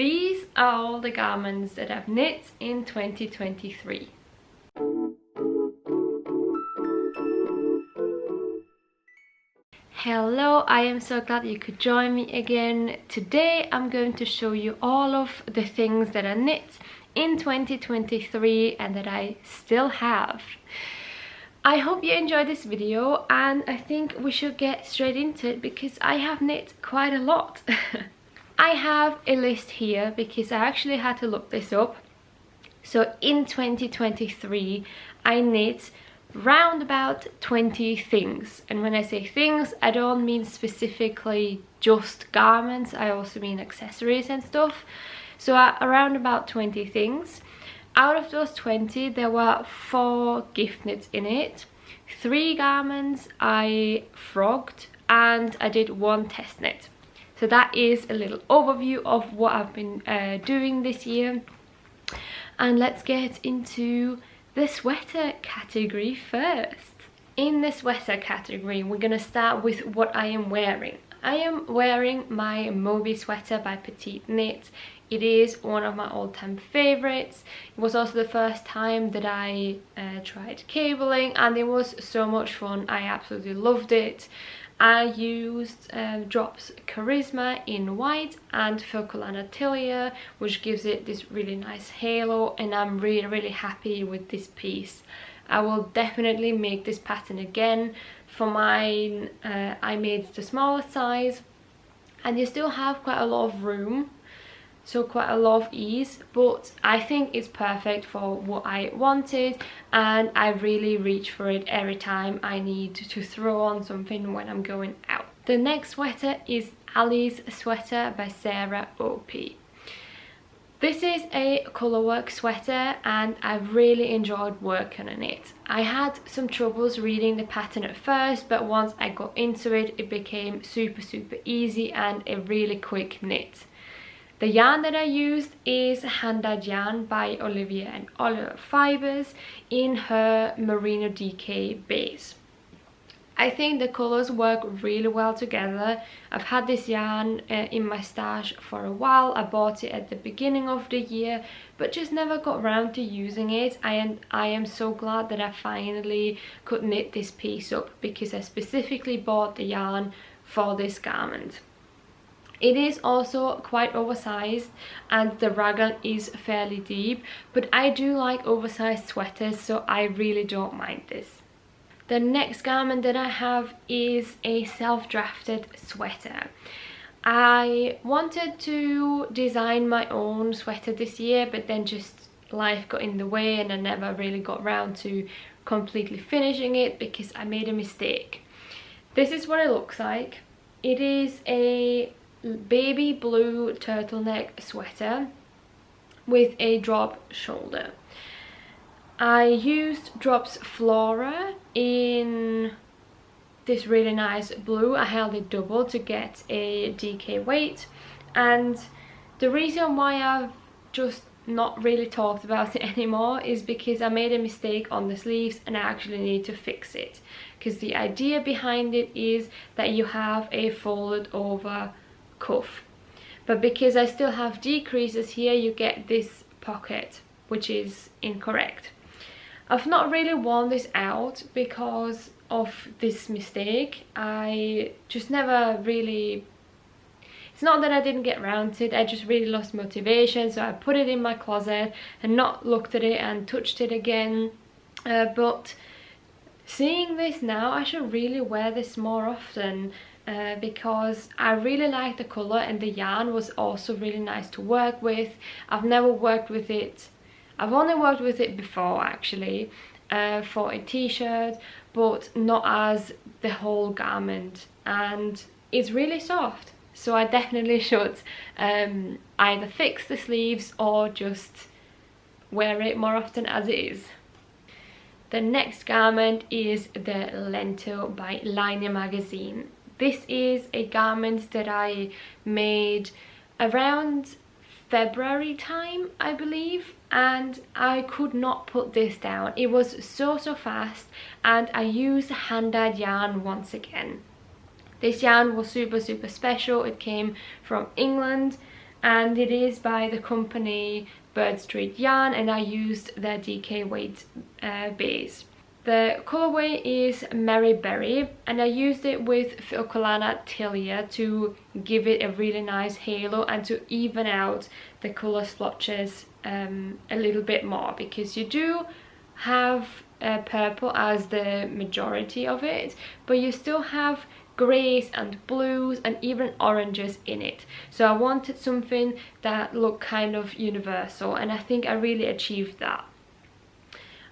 These are all the garments that I've knit in 2023. Hello, I am so glad you could join me again. Today I'm going to show you all of the things that I knit in 2023 and that I still have. I hope you enjoyed this video, and I think we should get straight into it because I have knit quite a lot. I have a list here because I actually had to look this up. So in 2023 I knit round about 20 things, and when I say things I don't mean specifically just garments, I also mean accessories and stuff. So around about 20 things. Out of those 20 there were 4 gift knits in it, 3 garments I frogged, and I did 1 test knit. So that is a little overview of what I've been doing this year. And let's get into the sweater category first. In the sweater category we're gonna start with what I am wearing. I am wearing my Moby sweater by Petite Knit. It is one of my all-time favorites. It was also the first time that I tried cabling, and it was so much fun. I absolutely loved it. I used Drops Charisma in white and Faucoulana Atelier, which gives it this really nice halo, and I'm really happy with this piece. I will definitely make this pattern again. For mine, I made the smaller size, and you still have quite a lot of room, so quite a lot of ease, but I think it's perfect for what I wanted, and I really reach for it every time I need to throw on something when I'm going out. The next sweater is Ali's sweater by Sarah O.P. This is a colourwork sweater and I've really enjoyed working on it. I had some troubles reading the pattern at first, but once I got into it, it became super easy and a really quick knit. The yarn that I used is Hand-Dyed Yarn by Olivia and Oliver Fibers in her Merino DK base. I think the colours work really well together. I've had this yarn in my stash for a while. I bought it at the beginning of the year but just never got around to using it. I am so glad that I finally could knit this piece up because I specifically bought the yarn for this garment. It is also quite oversized and the raglan is fairly deep, but I do like oversized sweaters, so I really don't mind this. The next garment that I have is a self-drafted sweater. I wanted to design my own sweater this year, but then just life got in the way and I never really got around to completely finishing it because I made a mistake. This is what it looks like. It is a baby blue turtleneck sweater with a drop shoulder. I used Drops Flora in this really nice blue. I held it double to get a DK weight, and the reason why I've just not really talked about it anymore is because I made a mistake on the sleeves and I actually need to fix it, because the idea behind it is that you have a folded over cuff, but because I still have decreases here you get this pocket, which is incorrect. I've not really worn this out because of this mistake. I just never really, it's not that I didn't get around to it, I just really lost motivation, so I put it in my closet and not looked at it and touched it again. But seeing this now, I should really wear this more often because I really like the colour and the yarn was also really nice to work with. I've never worked with it, I've only worked with it before actually for a t-shirt, but not as the whole garment, and it's really soft, so I definitely should either fix the sleeves or just wear it more often as it is. The next garment is the Lentil by Liner Magazine. This is a garment that I made around February time, I believe, and I could not put this down. It was so fast, and I used hand-dyed yarn once again. This yarn was super special. It came from England and it is by the company Bird Street Yarn, and I used their DK weight base. The colorway is Merry Berry, and I used it with Filcolana Tilia to give it a really nice halo and to even out the color splotches a little bit more, because you do have purple as the majority of it, but you still have greys and blues and even oranges in it. So I wanted something that looked kind of universal, and I think I really achieved that.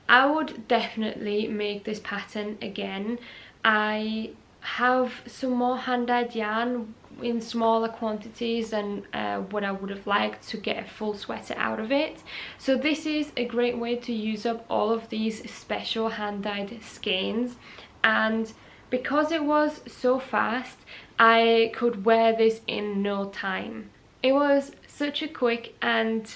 I would definitely make this pattern again. I have some more hand-dyed yarn in smaller quantities than what I would have liked to get a full sweater out of it. So this is a great way to use up all of these special hand-dyed skeins, and because it was so fast, I could wear this in no time. It was such a quick and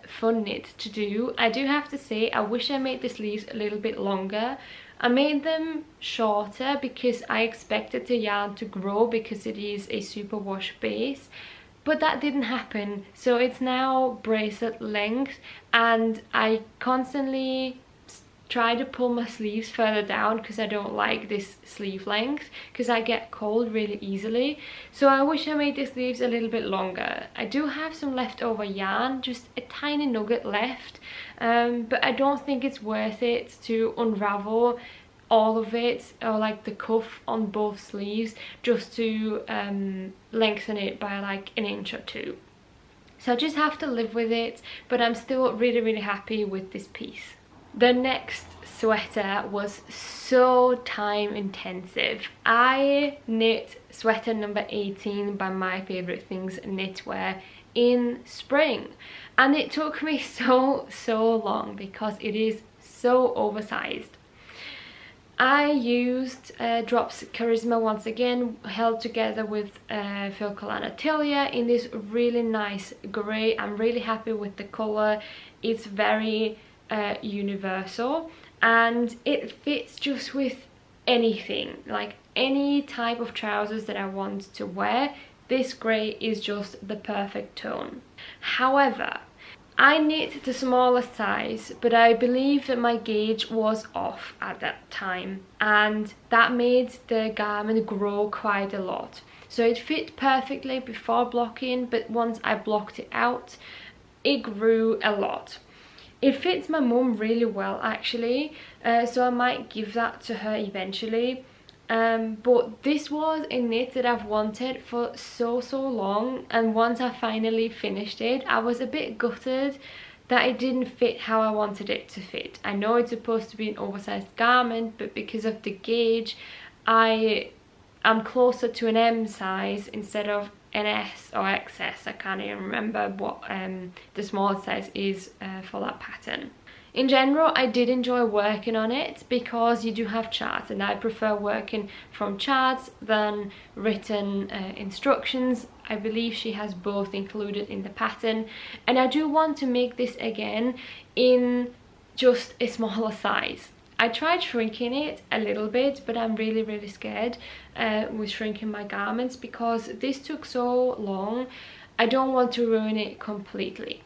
fun knit to do. I do have to say, I wish I made the sleeves a little bit longer. I made them shorter because I expected the yarn to grow, because it is a superwash base, but that didn't happen. So it's now bracelet length, and I constantly try to pull my sleeves further down because I don't like this sleeve length, because I get cold really easily. So I wish I made the sleeves a little bit longer. I do have some leftover yarn, just a tiny nugget left, but I don't think it's worth it to unravel all of it, or like the cuff on both sleeves, just to lengthen it by like an inch or two. So I just have to live with it, but I'm still really happy with this piece. The next sweater was so time intensive. I knit sweater number 18 by My Favorite Things Knitwear in spring, and it took me so long because it is so oversized. I used Drops Charisma once again, held together with Filcolana Tilia in this really nice grey. I'm really happy with the colour. It's very universal, and it fits just with anything, like any type of trousers that I want to wear. This grey is just the perfect tone. However, I knit the smaller size, but I believe that my gauge was off at that time, and that made the garment grow quite a lot. So it fit perfectly before blocking, but once I blocked it out, it grew a lot. It fits my mum really well actually, so I might give that to her eventually. But this was a knit that I've wanted for so long, and once I finally finished it, I was a bit gutted that it didn't fit how I wanted it to fit. I know it's supposed to be an oversized garment, but because of the gauge, I am closer to an M size instead of an S or XS. I can't even remember what the small size is for that pattern. In general, I did enjoy working on it because you do have charts, and I prefer working from charts than written instructions. I believe she has both included in the pattern, and I do want to make this again in just a smaller size. I tried shrinking it a little bit, but I'm really scared with shrinking my garments because this took so long. I don't want to ruin it completely.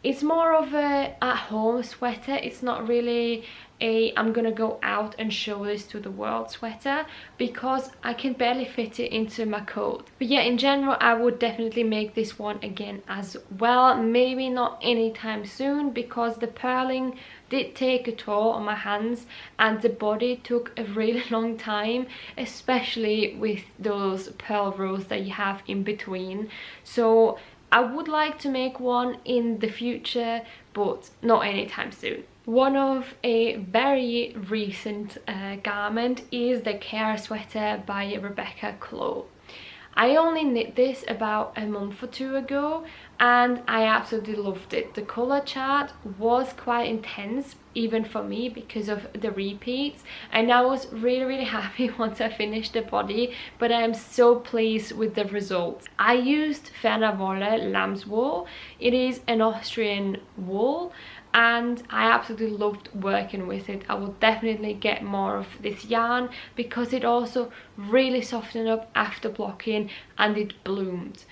It's more of a at-home sweater. It's not really a I'm gonna go out and show this to the world sweater, because I can barely fit it into my coat. But yeah, in general, I would definitely make this one again as well. Maybe not anytime soon, because the purling did take a toll on my hands, and the body took a really long time, especially with those pearl rows that you have in between. So I would like to make one in the future, but not anytime soon. One of a very recent garment is the Care Sweater by Rebecca Clow. I only knit this about a month or two ago, and I absolutely loved it. The colour chart was quite intense, even for me, because of the repeats, and I was really happy once I finished the body, but I am so pleased with the results. I used Fernawolle lamb's wool. It is an Austrian wool, and I absolutely loved working with it. I will definitely get more of this yarn because it also really softened up after blocking and it bloomed.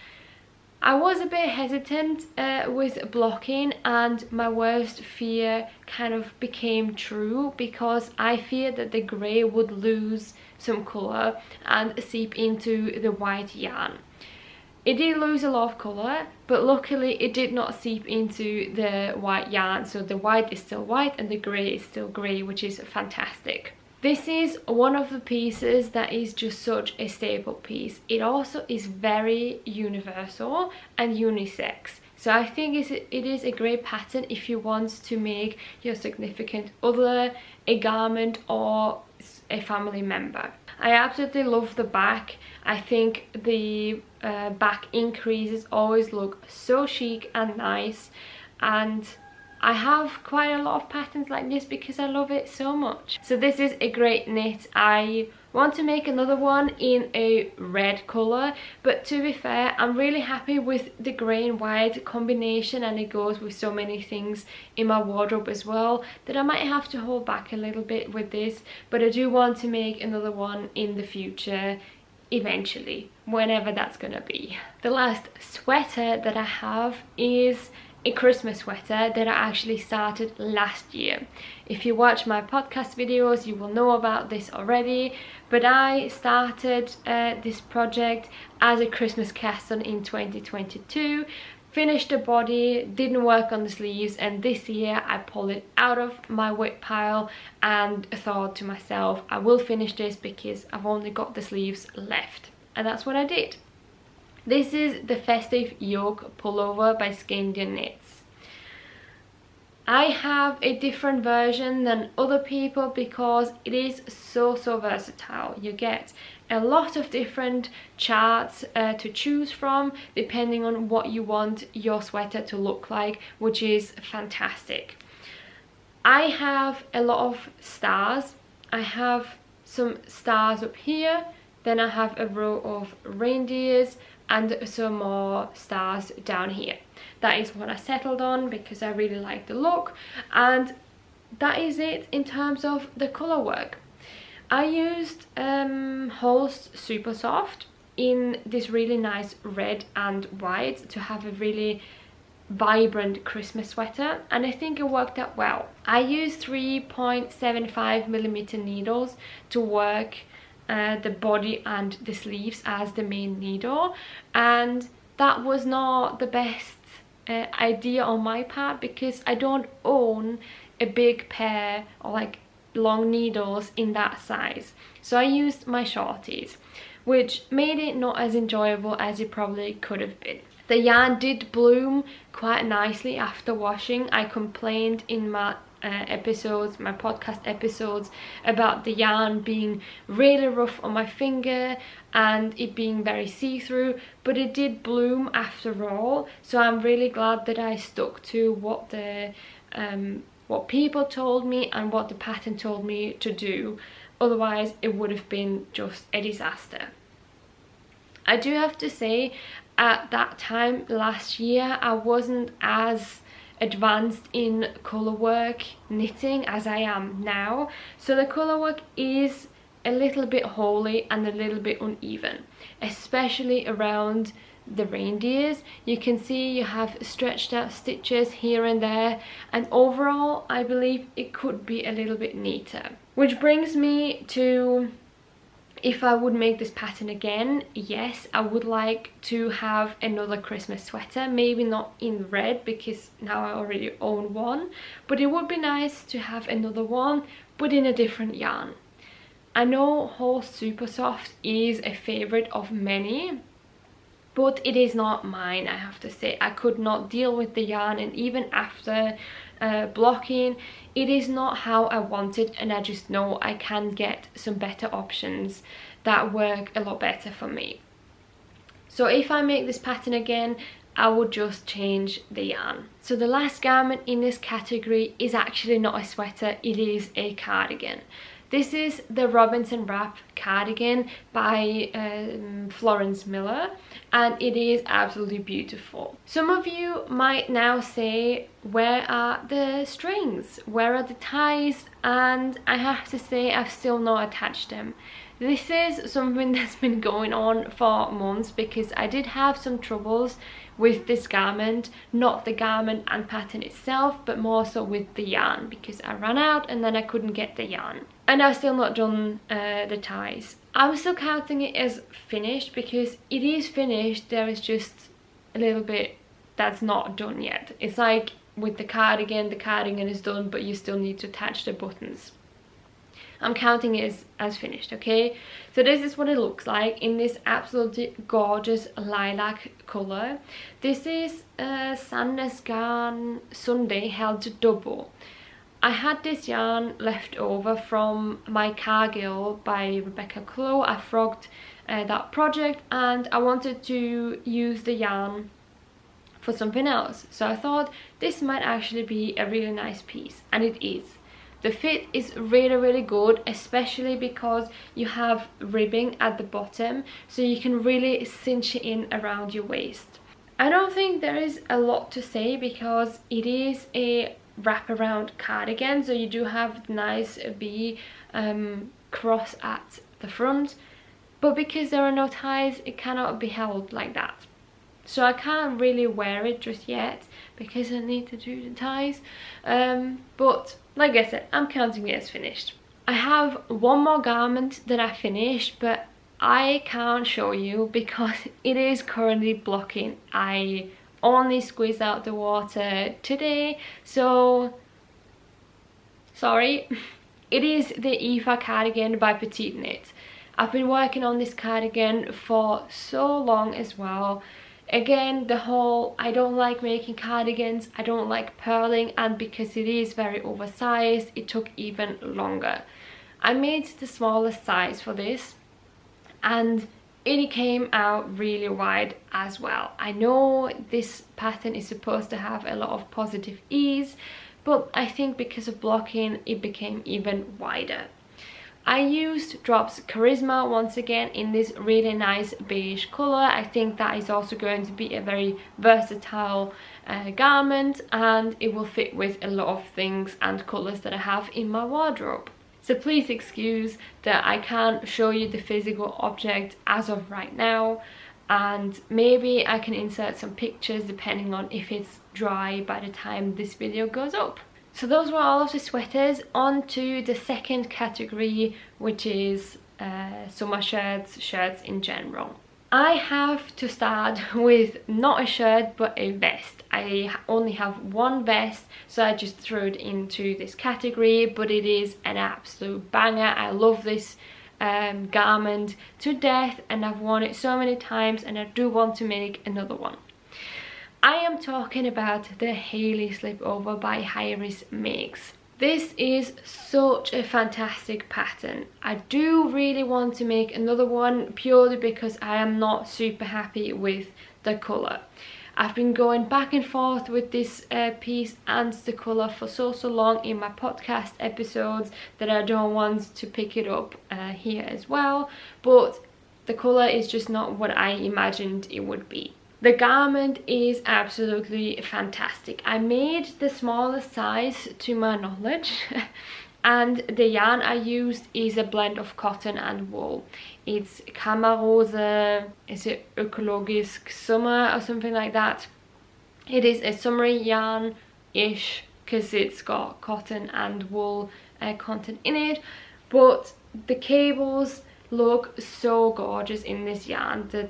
I was a bit hesitant with blocking, and my worst fear kind of became true, because I feared that the grey would lose some colour and seep into the white yarn. It did lose a lot of colour, but luckily it did not seep into the white yarn, so the white is still white and the grey is still grey, which is fantastic. This is one of the pieces that is just such a staple piece. It also is very universal and unisex. So I think it is a great pattern if you want to make your significant other a garment or a family member. I absolutely love the back. I think the back increases always look so chic and nice, and I have quite a lot of patterns like this because I love it so much. So this is a great knit. I want to make another one in a red colour, but to be fair, I'm really happy with the grey and white combination, and it goes with so many things in my wardrobe as well, that I might have to hold back a little bit with this. But I do want to make another one in the future, eventually, whenever that's gonna be. The last sweater that I have is a Christmas sweater that I actually started last year. If you watch my podcast videos, you will know about this already, but I started this project as a Christmas cast on in 2022, finished the body, didn't work on the sleeves, and this year I pulled it out of my WIP pile and thought to myself, I will finish this because I've only got the sleeves left, and that's what I did. This is the Festive Yoke Pullover by Scandian Knits. I have a different version than other people because it is so versatile. You get a lot of different charts to choose from depending on what you want your sweater to look like, which is fantastic. I have a lot of stars. I have some stars up here, then I have a row of reindeers and some more stars down here. That is what I settled on because I really like the look, and that is it in terms of the colour work. I used Holst Super Soft in this really nice red and white to have a really vibrant Christmas sweater, and I think it worked out well. I used 3.75mm needles to work the body and the sleeves as the main needle, and that was not the best idea on my part because I don't own a big pair or like long needles in that size, so I used my shorties, which made it not as enjoyable as it probably could have been. The yarn did bloom quite nicely after washing. I complained in my my podcast episodes, about the yarn being really rough on my finger and it being very see-through, but it did bloom after all, so I'm really glad that I stuck to what the what people told me and what the pattern told me to do. Otherwise it would have been just a disaster. I do have to say, at that time last year I wasn't as advanced in colour work knitting as I am now, so the colour work is a little bit holy and a little bit uneven, especially around the reindeers. You can see you have stretched out stitches here and there, and overall I believe it could be a little bit neater. Which brings me to, if I would make this pattern again, yes, I would like to have another Christmas sweater, maybe not in red because now I already own one, but it would be nice to have another one but in a different yarn. I know Holst Super Soft is a favourite of many, but it is not mine, I have to say. I could not deal with the yarn, and even after blocking, it is not how I want it, and I just know I can get some better options that work a lot better for me. So if I make this pattern again, I would just change the yarn. So the last garment in this category is actually not a sweater, it is a cardigan. This is the Robinson Wrap cardigan by Florence Miller, and it is absolutely beautiful. Some of you might now say, where are the strings? Where are the ties? And I have to say, I've still not attached them. This is something that's been going on for months because I did have some troubles with this garment, not the garment and pattern itself, but more so with the yarn, because I ran out and then I couldn't get the yarn. And I've still not done the ties. I'm still counting it as finished because it is finished, there is just a little bit that's not done yet. It's like with the cardigan is done, but you still need to attach the buttons. I'm counting it as finished, okay? So this is what it looks like in this absolutely gorgeous lilac colour. This is Sandnes Garn Sunday held double. I had this yarn left over from my Cargill by Rebecca Clow. I frogged that project and I wanted to use the yarn for something else. So I thought this might actually be a really nice piece, and it is. The fit is really good, especially because you have ribbing at the bottom, so you can really cinch it in around your waist. I don't think there is a lot to say because it is a wraparound cardigan, so you do have nice V cross at the front, but because there are no ties, it cannot be held like that. So I can't really wear it just yet because I need to do the ties, but like I said, I'm counting it as finished. I have one more garment that I finished, but I can't show you because it is currently blocking. I only squeezed out the water today, so sorry. It is the Aoife cardigan by Petite Knit. I've been working on this cardigan for so long as well. Again, the whole, I don't like making cardigans, I don't like purling, and because it is very oversized, it took even longer. I made the smallest size for this and it came out really wide as well. I know this pattern is supposed to have a lot of positive ease, but I think because of blocking, it became even wider. I used Drops Charisma once again in this really nice beige colour. I think that is also going to be a very versatile garment, and it will fit with a lot of things and colours that I have in my wardrobe. So please excuse that I can't show you the physical object as of right now, and maybe I can insert some pictures depending on if it's dry by the time this video goes up. So those were all of the sweaters. On to the second category, which is summer shirts in general. I have to start with not a shirt but a vest. I only have one vest, so I just threw it into this category, but it is an absolute banger. I love this garment to death and I've worn it so many times and I do want to make another one. I am talking about the Hayley Slipover by Iris Makes. This is such a fantastic pattern. I do really want to make another one purely because I am not super happy with the colour. I've been going back and forth with this piece and the colour for so long in my podcast episodes that I don't want to pick it up here as well, but the colour is just not what I imagined it would be. The garment is absolutely fantastic. I made the smallest size to my knowledge and the yarn I used is a blend of cotton and wool. It's Kamarose, is it Ökologisk Summer or something like that. It is a summery yarn-ish because it's got cotton and wool content in it, but the cables look so gorgeous in this yarn. The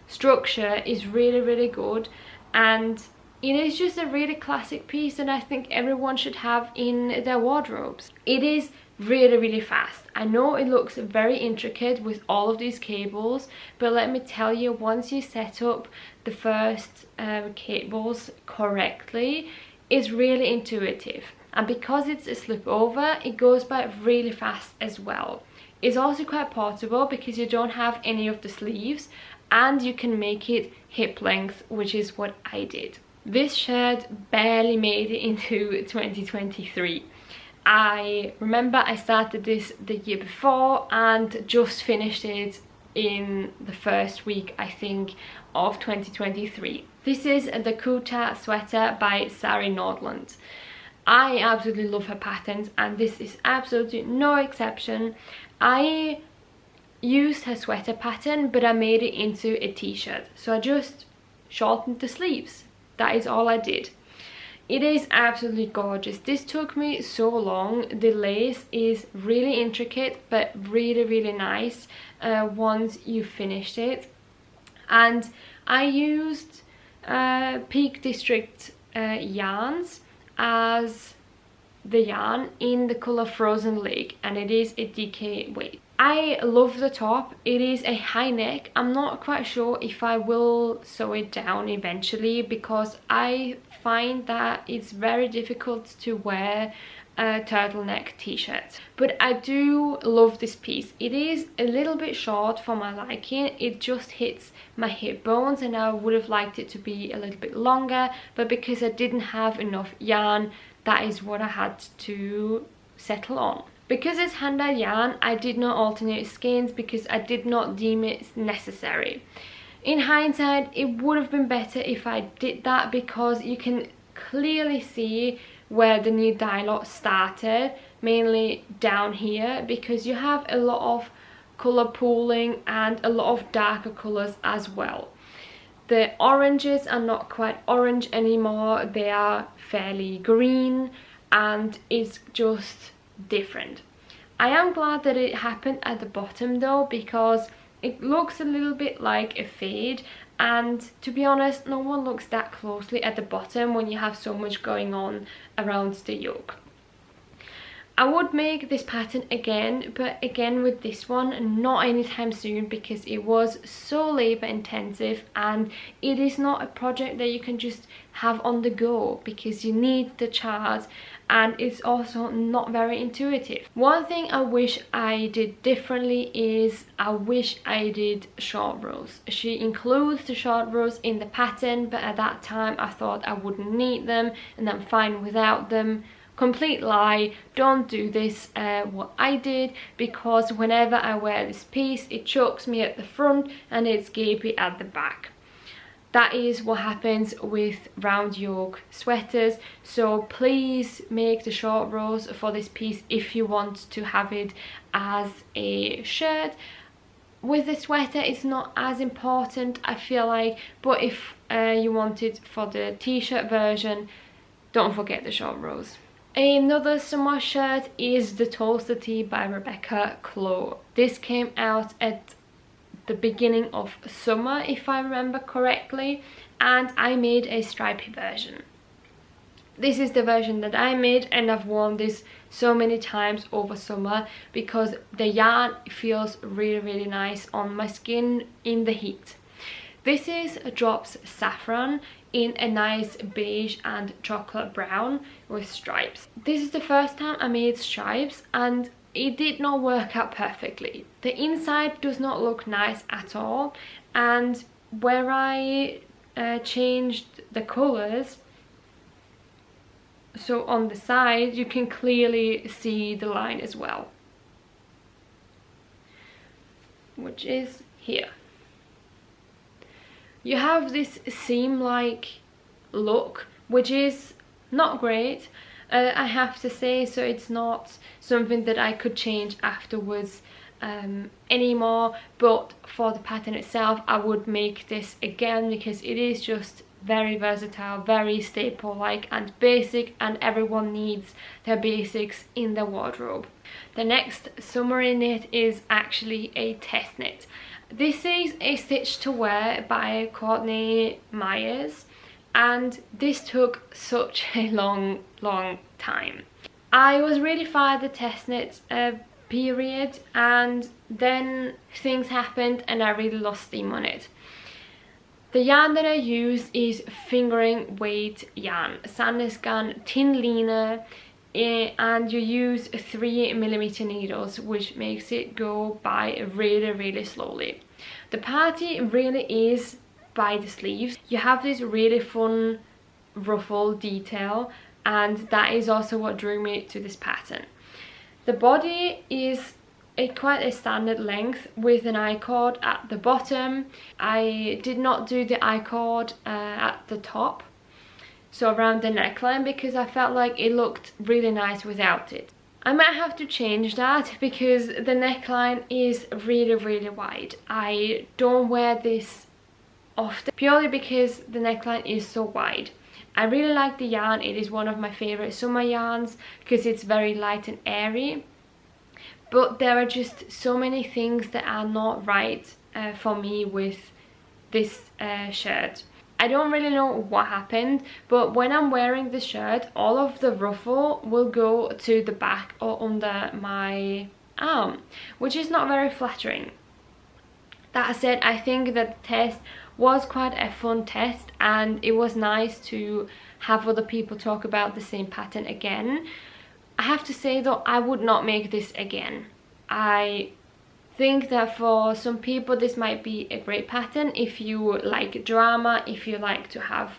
structure is really good and it is just a really classic piece that I think everyone should have in their wardrobes. It is really fast. I know it looks very intricate with all of these cables, but let me tell you, once you set up the first cables correctly, it's really intuitive, and because it's a slip over, it goes by really fast as well. It's also quite portable because you don't have any of the sleeves and you can make it hip length, which is what I did. This shirt barely made it into 2023. I remember I started this the year before and just finished it in the first week, I think, of 2023. This is the Kuta sweater by Sari Nordland. I absolutely love her patterns and this is absolutely no exception. I used her sweater pattern, but I made it into a t-shirt. So I just shortened the sleeves. That is all I did. It is absolutely gorgeous. This took me so long. The lace is really intricate, but really nice once you finished it. And I used Peak District yarns as the yarn in the color Frozen Lake, and it is a DK weight. I love the top. It is a high neck. I'm not quite sure if I will sew it down eventually, because I find that it's very difficult to wear turtleneck t-shirts. But I do love this piece. It is a little bit short for my liking. It just hits my hip bones, and I would have liked it to be a little bit longer, but because I didn't have enough yarn, that is what I had to settle on. Because it's hand-dyed yarn, I did not alternate skeins because I did not deem it necessary. In hindsight, it would have been better if I did that, because you can clearly see where the new dye lot started, mainly down here, because you have a lot of colour pooling and a lot of darker colours as well. The oranges are not quite orange anymore, they are fairly green, and it's just different. I am glad that it happened at the bottom though, because it looks a little bit like a fade, and to be honest, no one looks that closely at the bottom when you have so much going on around the yoke. I would make this pattern again, but again with this one, not anytime soon, because it was so labor intensive and it is not a project that you can just have on the go, because you need the chart and it's also not very intuitive. One thing I wish I did differently is I wish I did short rows. She includes the short rows in the pattern, but at that time I thought I wouldn't need them and I'm fine without them. Complete lie. Don't do this what I did, because whenever I wear this piece it chokes me at the front and it's gapy at the back. That is what happens with round yoke sweaters, so please make the short rows for this piece if you want to have it as a shirt. With the sweater it's not as important, I feel like, but if you want it for the t-shirt version, don't forget the short rows. Another summer shirt is the Toaster Tee by Rebecca Clow. This came out at the beginning of summer, if I remember correctly, and I made a stripy version. This is the version that I made, and I've worn this so many times over summer because the yarn feels really nice on my skin in the heat. This is Drops Saffron in a nice beige and chocolate brown with stripes. This is the first time I made stripes and it did not work out perfectly. The inside does not look nice at all, and where I changed the colours, so on the side you can clearly see the line as well, which is here. You have this seam-like look, which is not great, I have to say, so it's not something that I could change afterwards anymore, but for the pattern itself I would make this again because it is just very versatile, very staple-like and basic, and everyone needs their basics in their wardrobe. The next summery knit is actually a test knit. This is a stitch to wear by Courtney Myers, and this took such a long time. I was really far at the test knit period, and then things happened and I really lost steam on it. The yarn that I use is fingering weight yarn, Sandnesgarn Tin Liner, and you use 3mm needles, which makes it go by really slowly. The party really is by the sleeves. You have this really fun ruffle detail, and that is also what drew me to this pattern. The body is quite a standard length with an I-cord at the bottom. I did not do the I-cord at the top, so around the neckline, because I felt like it looked really nice without it. I might have to change that because the neckline is really wide. I don't wear this often purely because the neckline is so wide. I really like the yarn. It is one of my favorite summer yarns because it's very light and airy, but there are just so many things that are not right for me with this shirt. I don't really know what happened, but when I'm wearing the shirt, all of the ruffle will go to the back or under my arm, which is not very flattering. That said, I think that the test was quite a fun test, and it was nice to have other people talk about the same pattern again. I have to say though, I would not make this again. I think that for some people this might be a great pattern if you like drama, if you like to have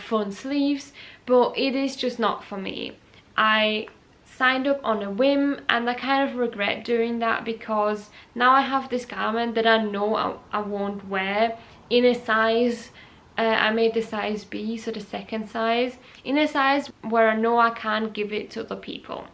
fun sleeves, but it is just not for me. I signed up on a whim and I kind of regret doing that because now I have this garment that I know I won't wear in a size, I made the size B, so the second size, in a size where I know I can't give it to other people.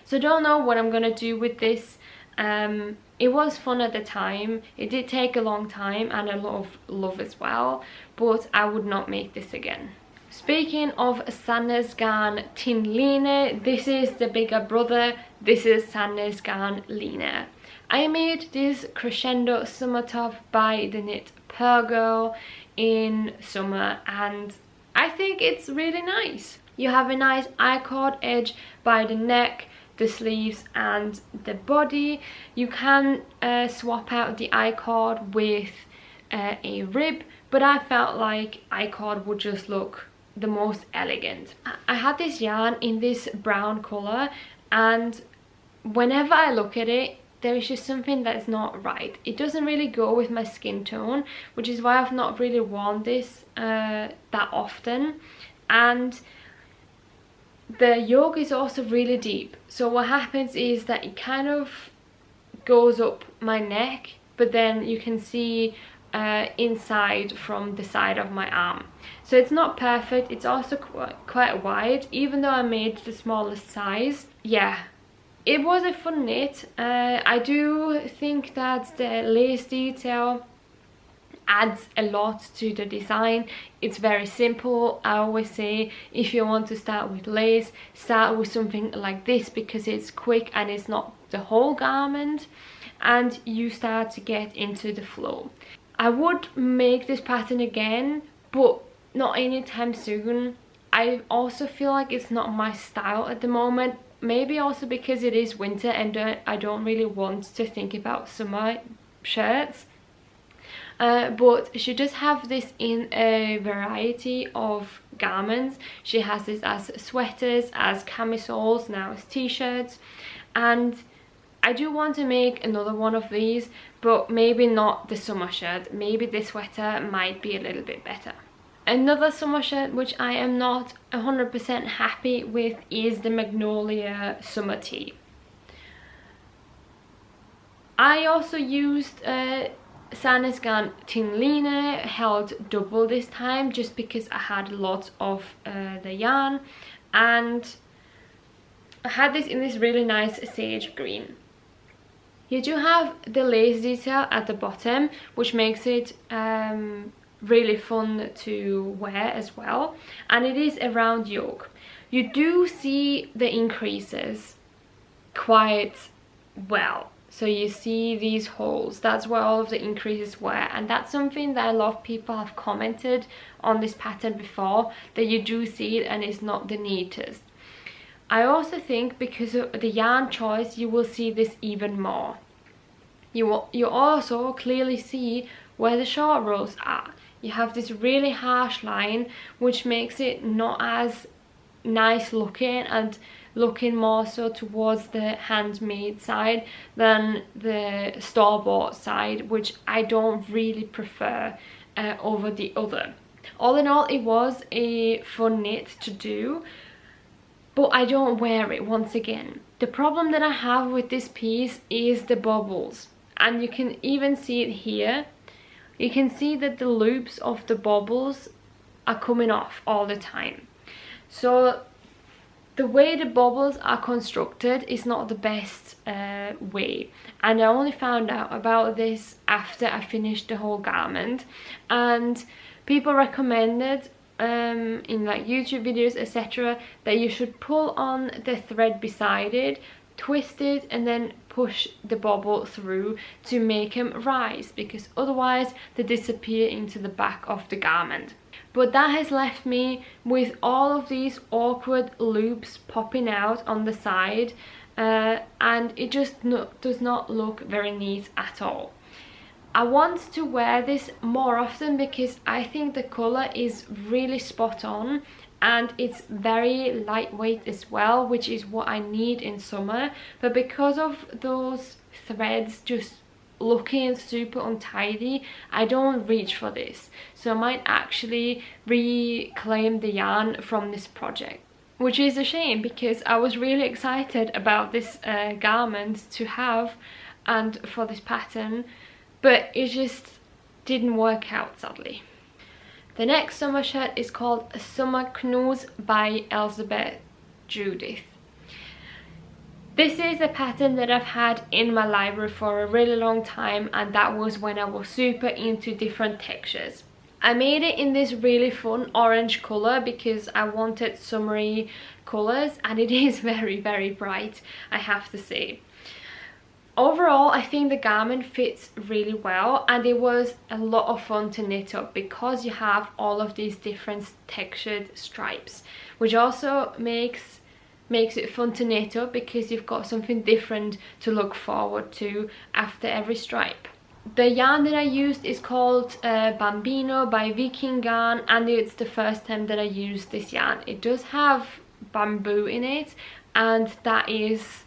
So don't know what I'm gonna do with this. It was fun at the time. It did take a long time and a lot of love as well, but I would not make this again. Speaking of Sannes Garn Tin Line, this is the bigger brother. This is Sannes Garn Line. I made this crescendo summer top by the knit Pearl Girl in summer, and I think it's really nice. You have a nice I-cord edge by the neck, the sleeves and the body. You can swap out the I-cord with a rib, but I felt like I-cord would just look the most elegant. I had this yarn in this brown color, and whenever I look at it, there is just something that's not right. It doesn't really go with my skin tone, which is why I've not really worn this that often. And the yoke is also really deep, so what happens is that it kind of goes up my neck, but then you can see inside from the side of my arm. So it's not perfect. It's also quite wide, even though I made the smallest size. Yeah, it was a fun knit. I do think that the lace detail adds a lot to the design. It's very simple. I always say if you want to start with lace, start with something like this because it's quick and it's not the whole garment, and you start to get into the flow. I would make this pattern again, but not anytime soon. I also feel like it's not my style at the moment, maybe also because it is winter and I don't really want to think about summer shirts. But she does have this in a variety of garments. She has this as sweaters, as camisoles, now as t-shirts, and I do want to make another one of these, but maybe not the summer shirt. Maybe this sweater might be a little bit better. Another summer shirt which I am not 100% happy with is the Magnolia summer tee. I also used Sannes Garn Tin Line, held double this time just because I had lots of the yarn, and I had this in this really nice sage green. You do have the lace detail at the bottom, which makes it really fun to wear as well, and it is a round yoke. You do see the increases quite well. So you see these holes, that's where all of the increases were, and that's something that a lot of people have commented on this pattern before, that you do see it and it's not the neatest. I also think because of the yarn choice, you will see this even more. You also clearly see where the short rows are. You have this really harsh line, which makes it not as nice looking and looking more so towards the handmade side than the store-bought side, which I don't really prefer over the other. All in all, it was a fun knit to do, but I don't wear it once again. The problem that I have with this piece is the bubbles, and you can even see it here. You can see that the loops of the bubbles are coming off all the time. So the way the bubbles are constructed is not the best way, and I only found out about this after I finished the whole garment. And people recommended in like YouTube videos, etc., that you should pull on the thread beside it, twist it, and then push the bubble through to make them rise, because otherwise they disappear into the back of the garment. But that has left me with all of these awkward loops popping out on the side, and it just does not look very neat at all. I want to wear this more often because I think the colour is really spot on, and it's very lightweight as well, which is what I need in summer. But because of those threads just looking super untidy, I don't reach for this. So I might actually reclaim the yarn from this project, which is a shame because I was really excited about this garment to have and for this pattern, but it just didn't work out, sadly. The next summer shirt is called Summer Knus by Elizabeth Judith. This is a pattern that I've had in my library for a really long time, and that was when I was super into different textures. I made it in this really fun orange colour because I wanted summery colours, and it is very, very bright, I have to say. Overall, I think the garment fits really well, and it was a lot of fun to knit up because you have all of these different textured stripes, which also makes it fun to knit up because you've got something different to look forward to after every stripe. The yarn that I used is called Bambino by Viking Yarn, and it's the first time that I used this yarn. It does have bamboo in it, and that is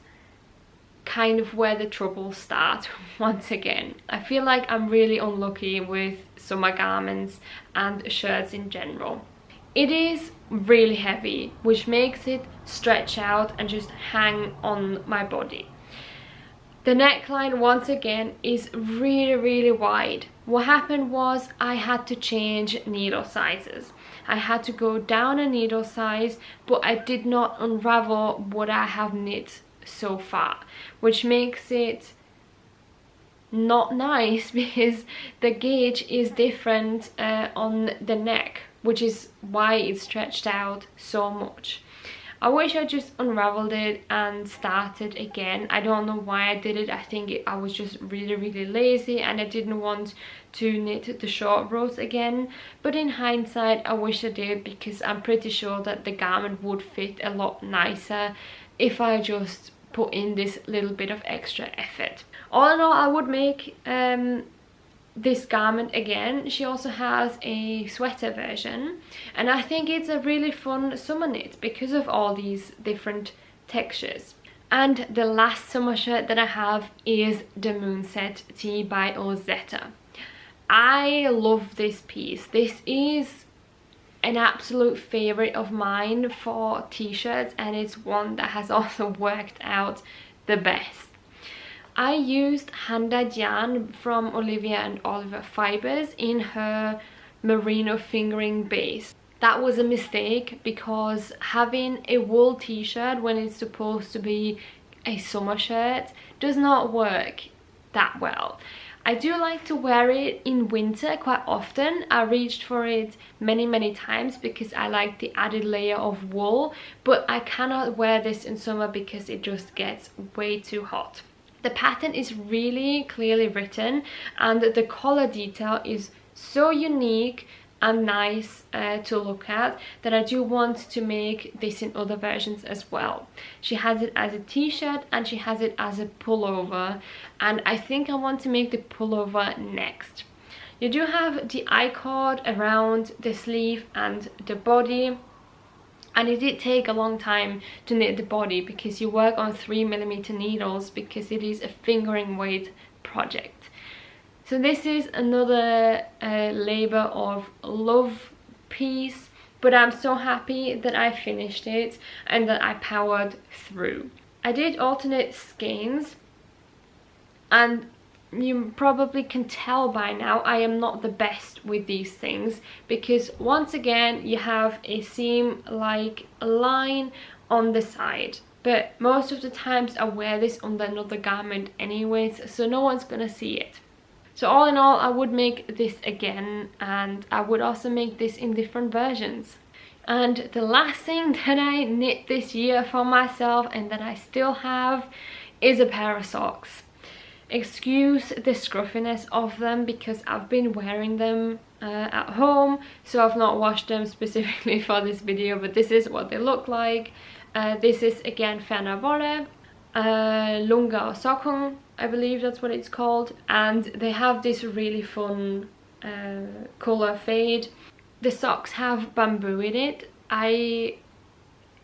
kind of where the troubles start once again. I feel like I'm really unlucky with summer garments and shirts in general. It is really heavy, which makes it stretch out and just hang on my body. The neckline once again is really, really wide. What happened was I had to change needle sizes. I had to go down a needle size, but I did not unravel what I have knit so far, which makes it not nice because the gauge is different on the neck, which is why it's stretched out so much. I wish I just unraveled it and started again. I don't know why I did it. I think I was just really, really lazy and I didn't want to knit the short rows again. But in hindsight, I wish I did, because I'm pretty sure that the garment would fit a lot nicer if I just put in this little bit of extra effort. All in all, I would make this garment again. She also has a sweater version, and I think it's a really fun summer knit because of all these different textures. And the last summer shirt that I have is the Moonset Tee by Ozetta. I love this piece. This is an absolute favorite of mine for t-shirts, and it's one that has also worked out the best. I used hand-dyed yarn from Olivia and Oliver Fibers in her merino fingering base. That was a mistake because having a wool t-shirt when it's supposed to be a summer shirt does not work that well. I do like to wear it in winter quite often. I reached for it many times because I like the added layer of wool, but I cannot wear this in summer because it just gets way too hot. The pattern is really clearly written, and the collar detail is so unique and nice to look at that I do want to make this in other versions as well. She has it as a t-shirt and she has it as a pullover, and I think I want to make the pullover next. You do have the I-cord around the sleeve and the body, and it did take a long time to knit the body because you work on 3mm needles because it is a fingering weight project. So this is another labor of love piece, but I'm so happy that I finished it and that I powered through. I did alternate skeins, and you probably can tell by now I am not the best with these things because once again you have a seam like line on the side, but most of the times I wear this under another garment anyways, so no one's gonna see it. So all in all, I would make this again, and I would also make this in different versions. And the last thing that I knit this year for myself and that I still have is a pair of socks. Excuse the scruffiness of them because I've been wearing them at home, so I've not washed them specifically for this video, but this is what they look like. This is again Marvelie, Lunga Socken, I believe that's what it's called, and they have this really fun colour fade. The socks have bamboo in it. I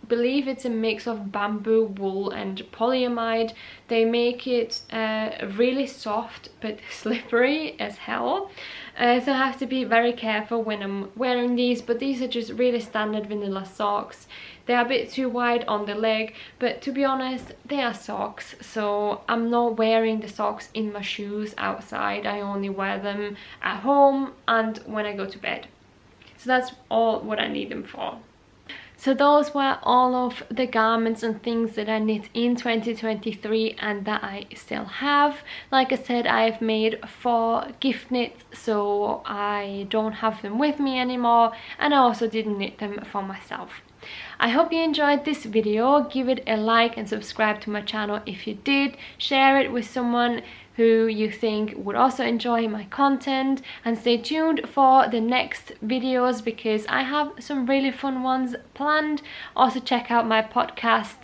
believe it's a mix of bamboo, wool and polyamide. They make it really soft but slippery as hell, so I have to be very careful when I'm wearing these, but these are just really standard vanilla socks. They're a bit too wide on the leg, but to be honest, they are socks, so I'm not wearing the socks in my shoes outside. I only wear them at home and when I go to bed. So that's all what I need them for. So those were all of the garments and things that I knit in 2023 and that I still have. Like I said, I've made 4 gift knits, so I don't have them with me anymore, and I also didn't knit them for myself. I hope you enjoyed this video. Give it a like and subscribe to my channel if you did. Share it with someone who you think would also enjoy my content, and stay tuned for the next videos because I have some really fun ones planned. Also check out my podcast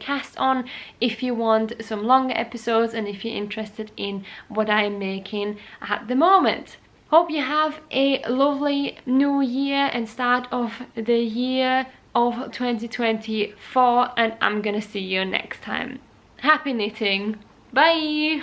Cast On if you want some longer episodes and if you're interested in what I'm making at the moment. Hope you have a lovely new year and start of the year of 2024, and I'm gonna see you next time. Happy knitting! Bye!